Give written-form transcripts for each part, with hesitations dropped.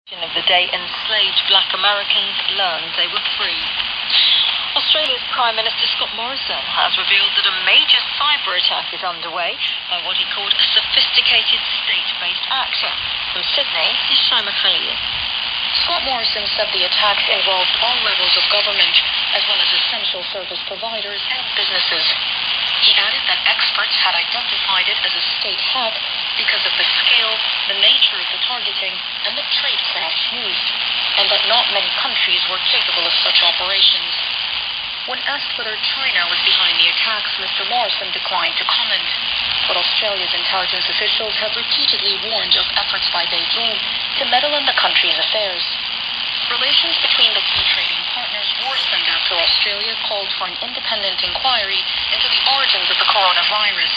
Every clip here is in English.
Of the day, enslaved black Americans learned they were free. Australia's Prime Minister Scott Morrison has revealed that a major cyber attack is underway by what he called a sophisticated state-based actor. From Sydney, is Shaima Khalili. Scott Morrison said the attacks involved all levels of government, as well as essential service providers and businesses. He added that experts had identified it as a state hack because of the scale, the nature of the targeting, and the tradecraft used, and that not many countries were capable of such operations. When asked whether China was behind the attacks, Mr. Morrison declined to comment. But Australia's intelligence officials have repeatedly warned of efforts by Beijing to meddle in the country's affairs. Relations between the two trading partners worsened after Australia called for an independent inquiry into the origins of the coronavirus.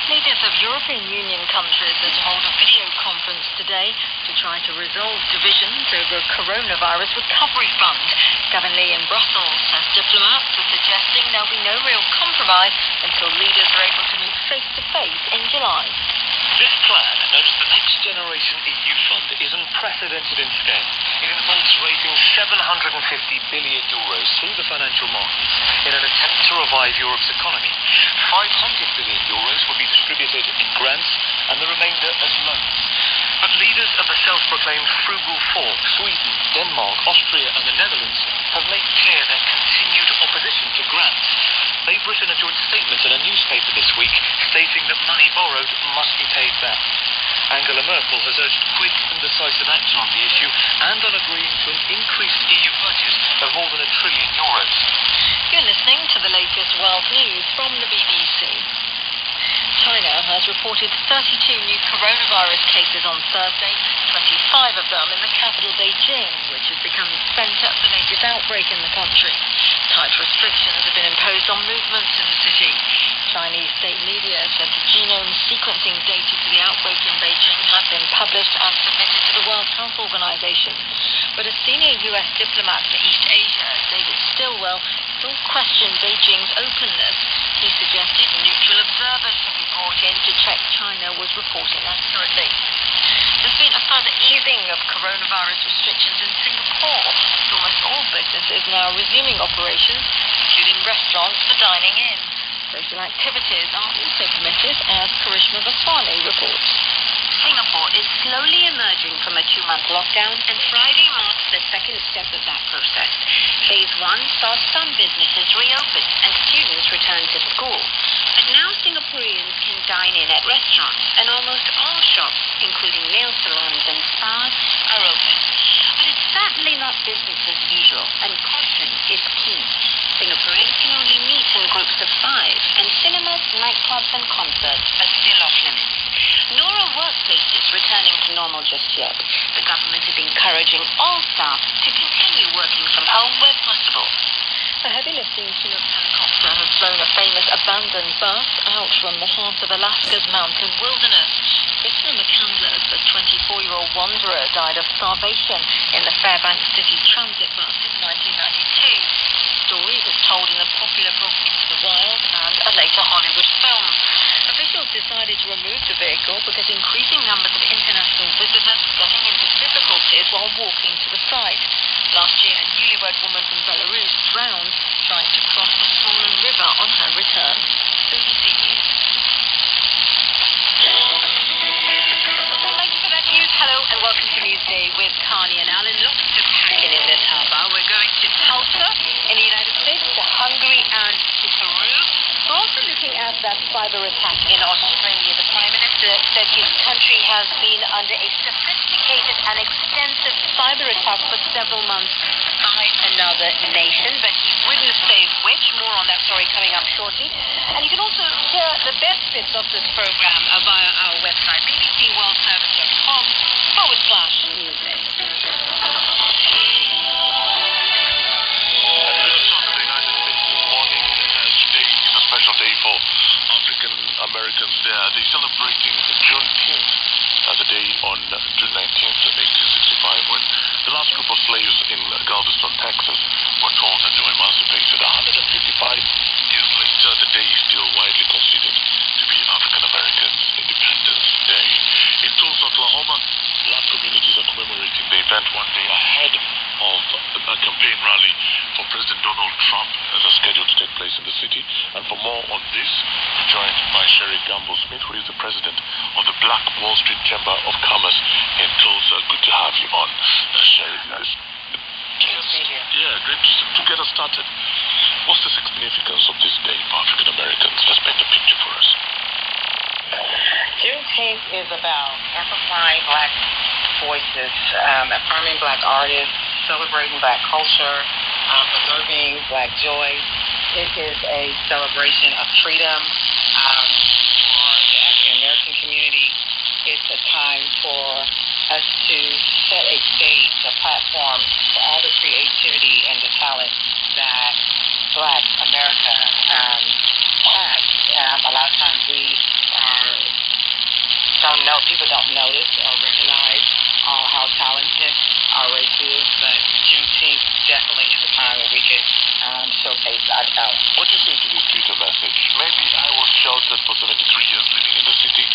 Leaders of European Union countries are to hold a video conference today to try to resolve divisions over a coronavirus recovery fund. Gavin Lee in Brussels says diplomats are suggesting there'll be no real compromise until leaders are able to meet face-to-face in July. This plan, known as the Next Generation EU Fund, is unprecedented in scale. It involves raising €750 billion through the financial markets in an attempt to revive Europe's economy. €500 billion will be distributed in grants and the remainder as loans. But leaders of the self-proclaimed Frugal Four, Sweden, Denmark, Austria and the Netherlands, have made clear their continued opposition to grants. They've written a joint statement in a newspaper this week stating that money borrowed must be paid back. Angela Merkel has urged quick and decisive action on the issue and on agreeing to an increased EU budget of more than €1 trillion. You're listening to the latest world news from the BBC. China has reported 32 new coronavirus cases on Thursday, 25 of them in the capital Beijing, which has become the centre of the latest outbreak in the country. Tight restrictions have been imposed on movements in the city. Chinese state media said the genome sequencing data for the outbreak in Beijing had been published and submitted to the World Health Organization. But a senior US diplomat for East Asia, David Stilwell, still questioned Beijing's openness. He suggested neutral observers should be brought in to check China was reporting accurately. There's been a further easing of coronavirus restrictions in Singapore, with almost all businesses now resuming operations, including restaurants for dining in. Social activities are also permitted, as Karishma Vaswani reports. Singapore is slowly emerging from a 2-month lockdown, and Friday marks the second step of that process. Phase 1 saw some businesses reopen and students return to school. But now Singaporeans can dine in at restaurants, and almost all shops, including nail salons and spas, are open. But it's certainly not business as usual, and caution is key. Singaporeans can only meet in groups of 5, and cinemas, nightclubs and concerts are still off limits. Nor are workplaces returning to normal just yet. The government is encouraging all staff to continue working from home where possible. A heavy lifting Chinook helicopter has flown a famous abandoned bus out from the heart of Alaska's mountain wilderness. Christopher McCandless, a 24-year-old wanderer, died of starvation in the Fairbanks City Transit bus in 1992. The story was told in the popular book Into the Wild and a later Hollywood film. Officials decided to remove the vehicle because increasing numbers of international visitors were getting into difficulties while walking to the site. Last year, a newlywed woman from Belarus drowned trying to cross a swollen river on her return. BBC News. Thank you for that news. Hello and welcome to Newsday with Carney and Alan. Lots to pack in this hour. We're going to Tulsa in the United States, to Hungary and to Peru. We're also looking at that cyber attack in Australia. The Prime Minister said his country has been under a sophisticated and extensive cyber attack for several months by another nation, but he wouldn't say which. More on that story coming up shortly. And you can also hear the best bits of this program via our website, bbcworldservice.com/newsday. Special day for African Americans there. They're celebrating Juneteenth, the day on June 19th, 1865, when the last group of slaves in Galveston, Texas, were told to emancipate. 155 years later, the day is still widely considered to be African Americans' Independence Day. In Tulsa, Oklahoma, black communities are commemorating event one day ahead of a campaign rally for President Donald Trump that is scheduled to take place in the city. And for more on this, we're joined by Sherry Gamble-Smith, who is the president of the Black Wall Street Chamber of Commerce in Tulsa. Good to have you on, Sherry. Yeah, great to get us started. What's the significance of this day for African Americans? Let's paint the picture for us. Juneteenth is about amplifying Black voices, affirming Black artists, celebrating Black culture, preserving Black joy. It is a celebration of freedom for the African American community. It's a time for us to set a stage, a platform for all the creativity and the talent that Black America has. A lot of times people don't notice or recognize how talented our race is, but Juneteenth definitely is a time where we can showcase our talent. What do you say to this Twitter message? Maybe I was sheltered for 73 years living in the city,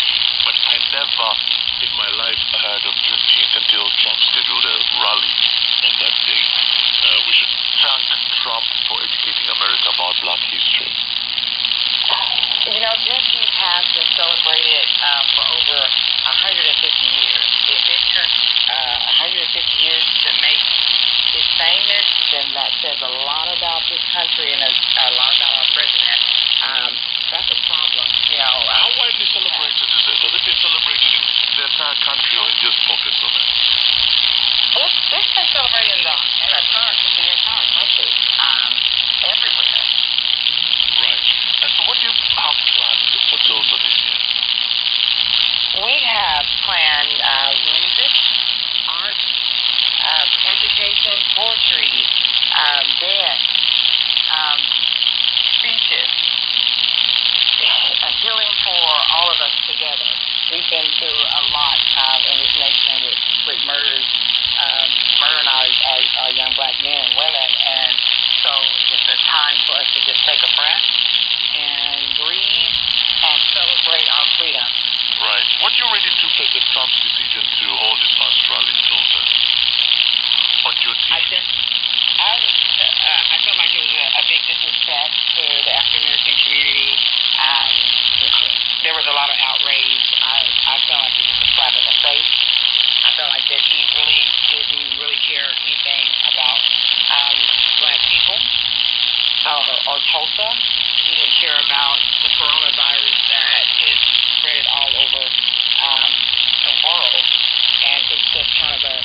but I never in my life heard of Juneteenth until Trump scheduled a rally on that day. We should thank Trump for educating America about Black history. Juneteenth has been celebrated for over 150 years. If it took 150 years to make it famous, then that says a lot about this country and a lot about our president. That's a problem. How widely celebrated is it? Has it been celebrated in the entire country or in just pockets of it? It's been celebrated in the entire country, everywhere. Right. And so what do you have planned for Tulsa this year? We have planned music, art, education, poetry, dance, speeches, healing for all of us together. We've been through a lot in this nation with murders, murdering our young Black men and women, and so it's a time for us to just take a breath and breathe and celebrate our freedom. Right. What do you read into President Trump's decision to hold his first rally in Tulsa on Juneteenth? I feel like it was a big disrespect to the African American community. There was a lot of outrage. I felt like it was a slap in the face. I felt like that he really didn't care anything about Black people or Tulsa. He didn't care about the coronavirus that is spread all over the world. And it's just kind of a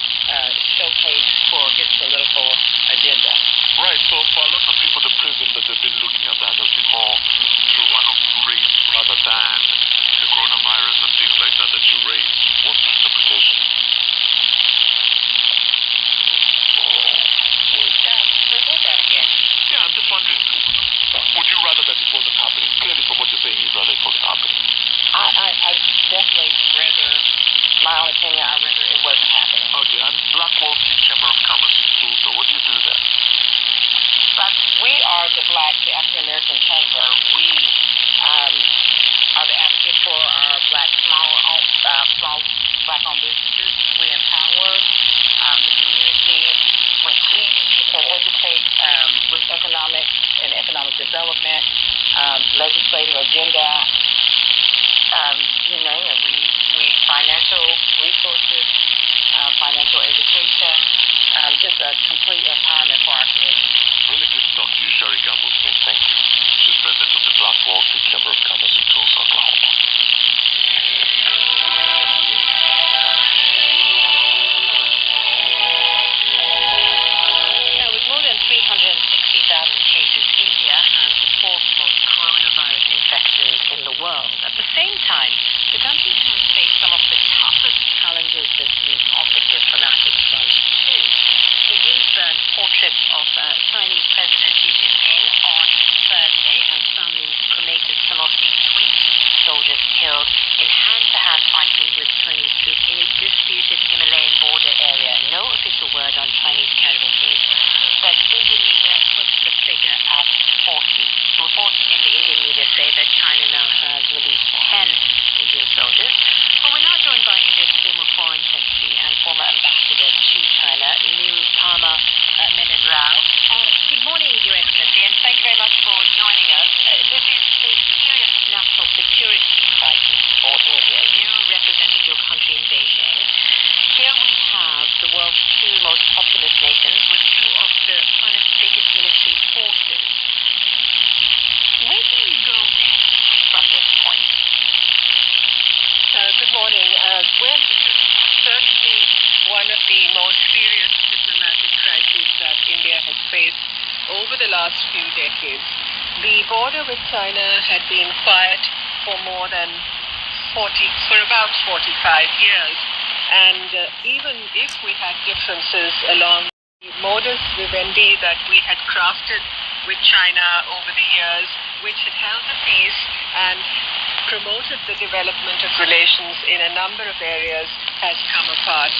showcase for his political agenda. Right. So for a lot of people, the prism that they've been looking at that has been more through one of race rather than the coronavirus and things like that you raised. What's the interpretation? Repeat that again. Yeah, I'm just wondering, would you rather that it wasn't happening? Clearly from what you're saying, you'd rather it wasn't happening. I definitely rather, my own opinion, I'd rather it wasn't happening. Okay, and Black Wall Street Chamber of Commerce in Tulsa, what do you do there? We are the African American Chamber. We are the advocates for our small Black-owned businesses. We empower the community. We teach and educate with economic development, legislative agenda, you name it. We financial resources, financial education, just a complete empowerment for our community. Really good to talk to you, Sherry Gamble-Smith. Thank you. She's president of the Black Wall Street Chamber of Commerce in Tulsa, Oklahoma. Now, with more than 360,000 cases, India has the fourth most coronavirus infections in the world. At the same time, the country has faced some of the toughest challenges this week on the diplomatic front, too. The Kiwisdr portrait of Chinese President Xi Jinping on Thursday, as families cremated some of the 20 soldiers killed in hand-to-hand fighting with Chinese troops in a disputed Himalayan border area. No official word on Chinese casualties, but Indian media puts the figure at 40. Reports in the Indian media say that China now has released 10 Indian soldiers. But we're now joined by India's former foreign secretary and former ambassador to China, the world's two most populous nations with two of the planet's biggest military forces. Where do you go next from this point? Good morning. Well, this is certainly one of the most serious diplomatic crises that India has faced over the last few decades. The border with China had been quiet for about 45 years. And even if we had differences along the modus vivendi that we had crafted with China over the years, which had held the peace and promoted the development of relations in a number of areas, has come apart.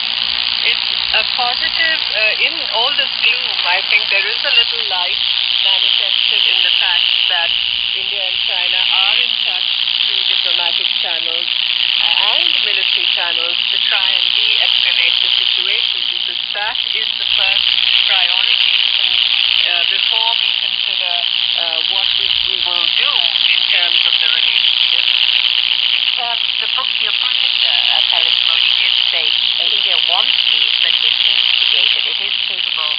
It's a positive, in all this gloom, I think there is a little light manifested in the fact that India and China are in touch through diplomatic channels and military channels to try and de-escalate the situation, because that is the first priority, even before we consider what we will do in terms of the relationship. Your Prime Minister, Prime Modi, did say India wants peace, but if instigated, it is capable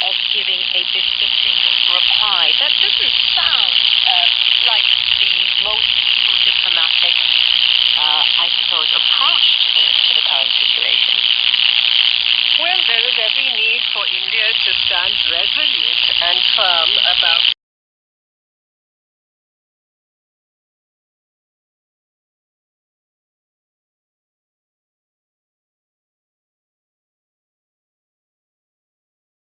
of giving a befitting reply. That doesn't sound like the most peaceful diplomatic, I suppose, approach to the current situation. Well, there is every need for India to stand resolute and firm about